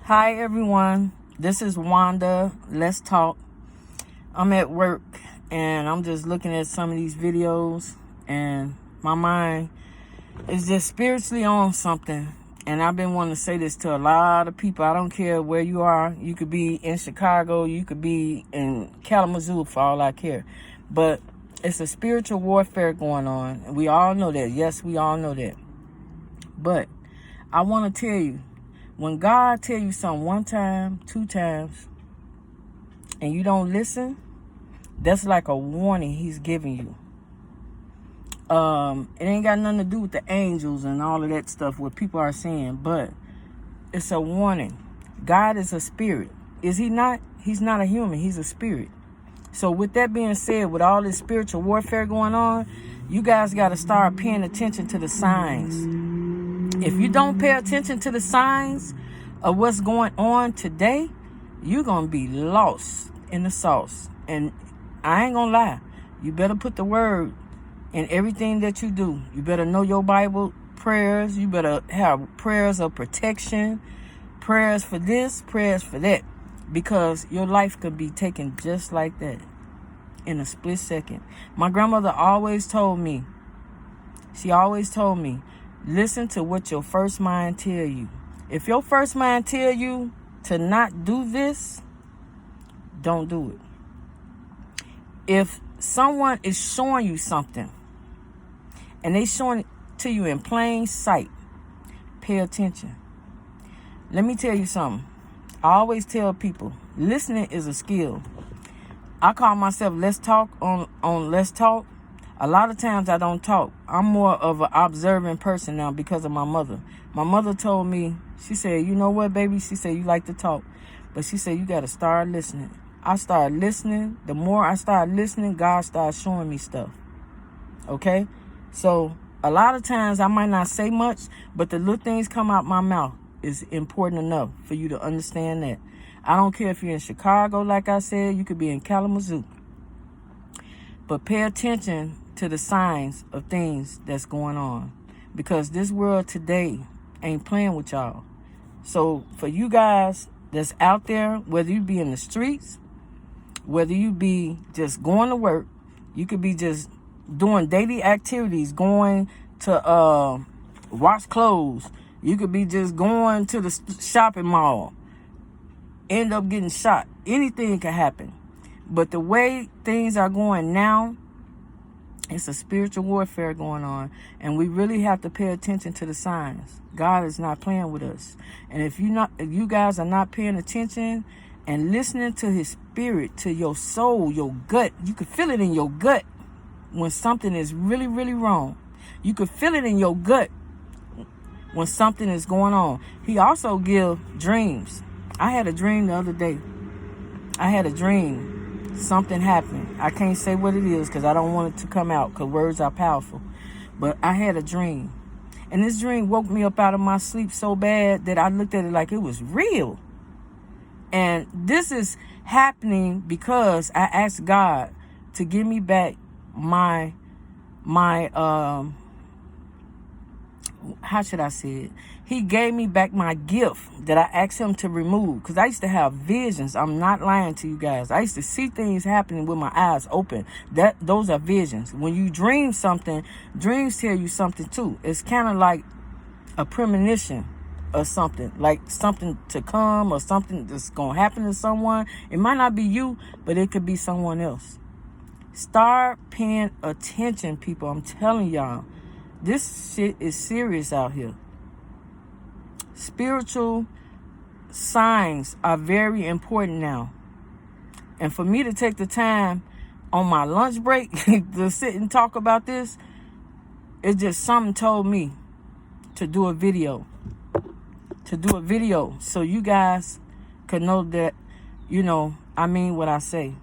Hi everyone, this is Wanda. Let's talk. I'm at work and I'm just looking at some of these videos and my mind is just spiritually on something. And I've been wanting to say this to a lot of people. I don't care where you are. You could be in Chicago, you could be in Kalamazoo for all I care. But it's a spiritual warfare going on. And we all know that. Yes, we all know that. But I want to tell you, when God tell you something one time, two times, and you don't listen, that's like a warning he's giving you. It ain't got nothing to do with the angels and all of that stuff, what people are saying, but it's a warning. God is a spirit. Is he not? He's not a human. He's a spirit. So with that being said, with all this spiritual warfare going on, you guys got to start paying attention to the signs. If you don't pay attention to the signs of what's going on today, you're going to be lost in the sauce. And I ain't going to lie. You better put the word in everything that you do. You better know your Bible prayers. You better have prayers of protection, prayers for this, prayers for that. Because your life could be taken just like that in a split second. My grandmother always told me, listen to what your first mind tell you. If your first mind tell you to not do this, don't do it. If someone is showing you something and they showing it to you in plain sight, pay attention. Let me tell you something. I always tell people, listening is a skill. I call myself Let's Talk on Let's Talk. A lot of times I don't talk. I'm more of an observing person now because of my mother. My mother told me, she said, you know what, baby? She said, you like to talk. But she said, you got to start listening. I started listening. The more I started listening, God started showing me stuff. Okay? So a lot of times I might not say much, but the little things come out my mouth is important enough for you to understand that. I don't care if you're in Chicago, like I said, you could be in Kalamazoo. But pay attention to the signs of things that's going on, because this world today ain't playing with y'all. So for you guys that's out there, whether you be in the streets, whether you be just going to work, you could be just doing daily activities, going to wash clothes, you could be just going to the shopping mall, end up getting shot. Anything can happen. But the way things are going now, it's a spiritual warfare going on, and we really have to pay attention to the signs. God is not playing with us. And if you guys are not paying attention and listening to his spirit, to your soul, your gut, you can feel it in your gut when something is really, really wrong. You can feel it in your gut when something is going on. He also gives dreams. I had a dream the other day. Something happened. I can't say what it is because I don't want it to come out, because words are powerful. But I had a dream. And this dream woke me up out of my sleep so bad that I looked at it like it was real. And this is happening because I asked God to give me back my how should I say it? He gave me back my gift that I asked him to remove, because I used to have visions. I'm not lying to you guys. I used to see things happening with my eyes open. Those are visions. When you dream something, dreams tell you something too. It's kind of like a premonition or something, like something to come or something that's going to happen to someone. It might not be you, but it could be someone else. Start paying attention, people. I'm telling y'all. This shit is serious out here. Spiritual signs are very important now. And for me to take the time on my lunch break to sit and talk about this, it's just something told me to do a video. So you guys could know that, I mean what I say.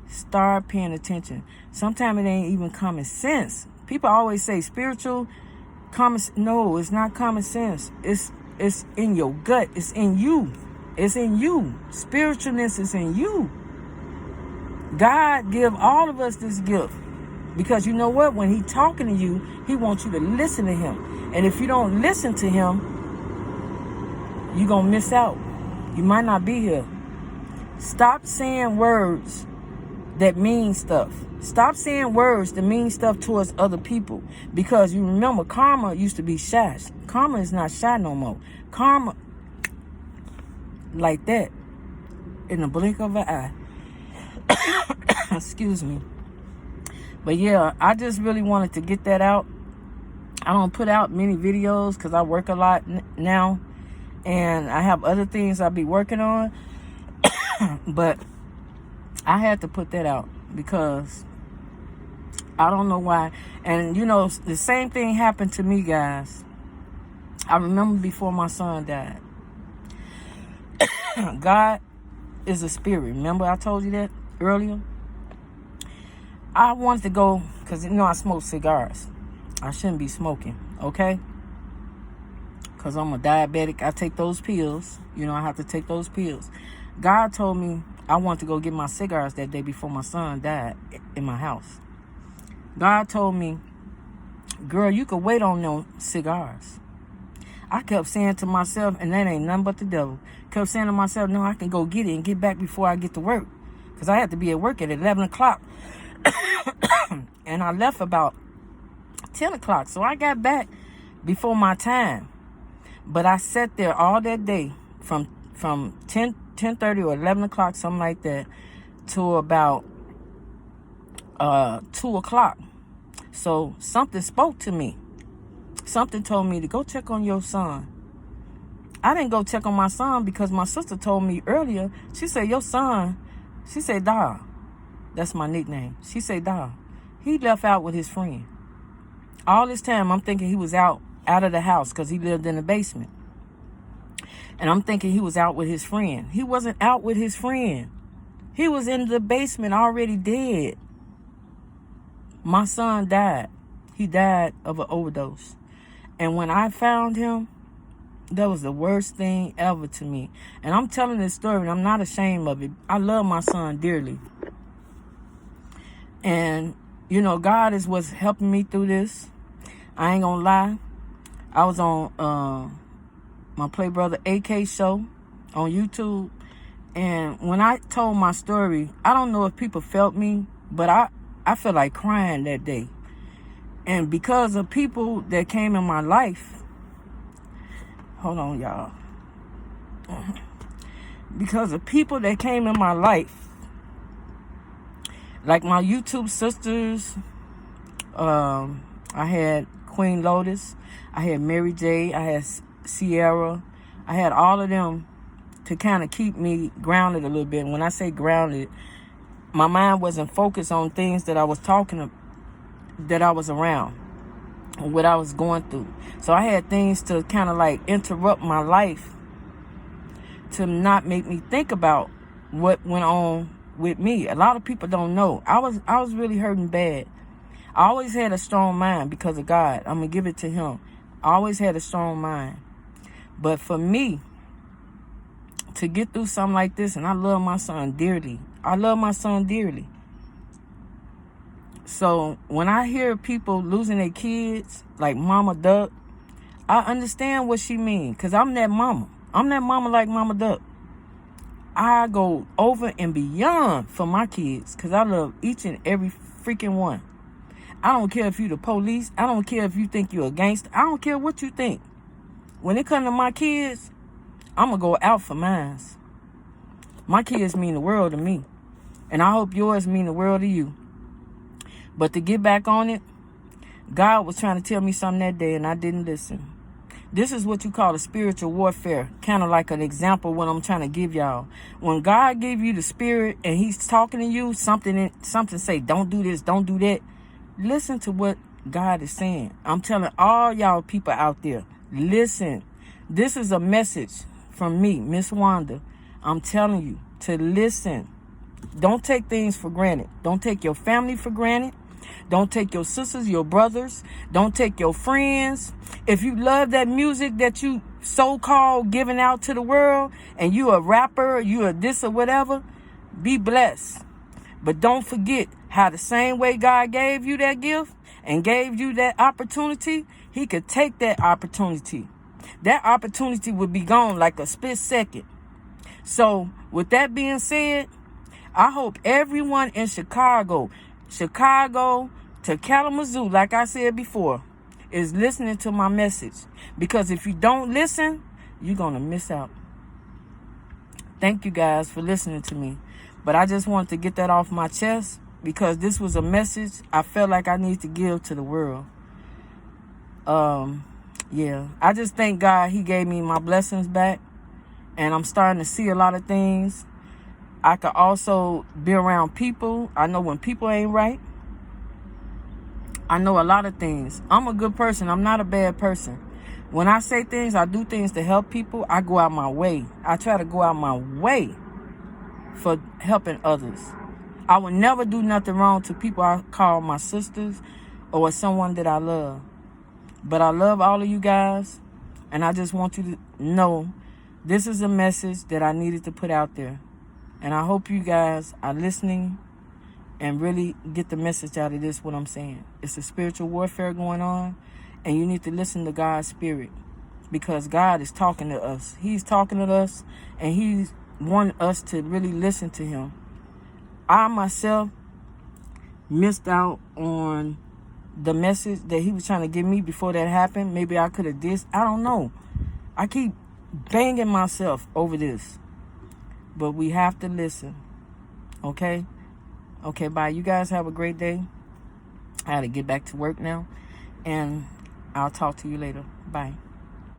Start paying attention. Sometimes it ain't even common sense. People always say spiritual common. No, it's not common sense. It's in your gut. It's in you. It's in you. Spiritualness is in you. God give all of us this gift, because you know what? When he talking to you, he wants you to listen to him. And if you don't listen to him, you're going to miss out. You might not be here. Stop saying words that mean stuff. Stop saying words that mean stuff towards other people. Because you remember, karma used to be shy. Karma is not shy no more. Karma, like that, in the blink of an eye. Excuse me. But yeah, I just really wanted to get that out. I don't put out many videos because I work a lot now. And I have other things I'll be working on. But I had to put that out because I don't know why. And, you know, the same thing happened to me, guys. I remember before my son died. God is a spirit. Remember I told you that earlier? I wanted to go, because, you know, I smoke cigars. I shouldn't be smoking, okay? Because I'm a diabetic. I take those pills. You know, I have to take those pills. God told me I wanted to go get my cigars that day before my son died in my house. God told me, girl, you could wait on them cigars. I kept saying to myself, and that ain't nothing but the devil. Kept saying to myself, no, I can go get it and get back before I get to work. Because I had to be at work at 11 o'clock. And I left about 10 o'clock. So I got back before my time. But I sat there all that day from 10:30 or 11 o'clock, something like that, to about 2 o'clock. So something spoke to me. Something told me to go check on your son. I didn't go check on my son because my sister told me earlier. She said, your son, she said, Dog. That's my nickname. She said, Dog. He left out with his friend. All this time, I'm thinking he was out of the house because he lived in the basement. And I'm thinking he was out with his friend. He wasn't out with his friend. He was in the basement already dead. My son died. He died of an overdose. And when I found him, that was the worst thing ever to me. And I'm telling this story, and I'm not ashamed of it. I love my son dearly. And, you know, God is what's helping me through this. I ain't gonna lie. I was on my Play Brother AK show on YouTube. And when I told my story, I don't know if people felt me, but I felt like crying that day. And because of people that came in my life, hold on, y'all. Because of people that came in my life, like my YouTube sisters, I had Queen Lotus, I had Mary J, I had Sierra, I had all of them to kind of keep me grounded a little bit. And when I say grounded, my mind wasn't focused on things that I was that I was around, what I was going through. So I had things to kind of like interrupt my life to not make me think about what went on with me. A lot of people don't know. I was really hurting bad. I always had a strong mind because of God. I'm going to give it to him. I always had a strong mind. But for me to get through something like this, and I love my son dearly. I love my son dearly. So when I hear people losing their kids, like Mama Duck, I understand what she means, because I'm that mama. I'm that mama like Mama Duck. I go over and beyond for my kids, because I love each and every freaking one. I don't care if you the police. I don't care if you think you're a gangster. I don't care what you think. When it comes to my kids, I'm going to go out for mine. My kids mean the world to me. And I hope yours mean the world to you. But to get back on it, God was trying to tell me something that day and I didn't listen. This is what you call a spiritual warfare. Kind of like an example what I'm trying to give y'all. When God gave you the spirit and he's talking to you, something say, don't do this, don't do that. Listen to what God is saying. I'm telling all y'all people out there, listen. This is a message from me, Miss Wanda. I'm telling you to listen. Don't take things for granted. Don't take your family for granted. Don't take your sisters, your brothers. Don't take your friends. If you love that music that you so-called giving out to the world, and you a rapper, you a this or whatever, be blessed. But don't forget how the same way God gave you that gift and gave you that opportunity, he could take that opportunity. That opportunity would be gone like a split second. So with that being said, I hope everyone in Chicago to Kalamazoo, like I said before, is listening to my message. Because if you don't listen, you're going to miss out. Thank you guys for listening to me. But I just wanted to get that off my chest because this was a message I felt like I need to give to the world. Yeah, I just thank God he gave me my blessings back. And I'm starting to see a lot of things. I could also be around people. I know when people ain't right. I know a lot of things. I'm a good person. I'm not a bad person. When I say things, I do things to help people. I go out my way. I try to go out my way for helping others. I would never do nothing wrong to people I call my sisters or someone that I love. But I love all of you guys. And I just want you to know this is a message that I needed to put out there. And I hope you guys are listening and really get the message out of this, what I'm saying. It's a spiritual warfare going on, and you need to listen to God's spirit because God is talking to us. He's talking to us, and He wants us to really listen to Him. I myself missed out on the message that He was trying to give me before that happened. Maybe I could have I don't know. I keep banging myself over this. But we have to listen. Okay? Okay, bye. You guys have a great day. I got to get back to work now. And I'll talk to you later. Bye.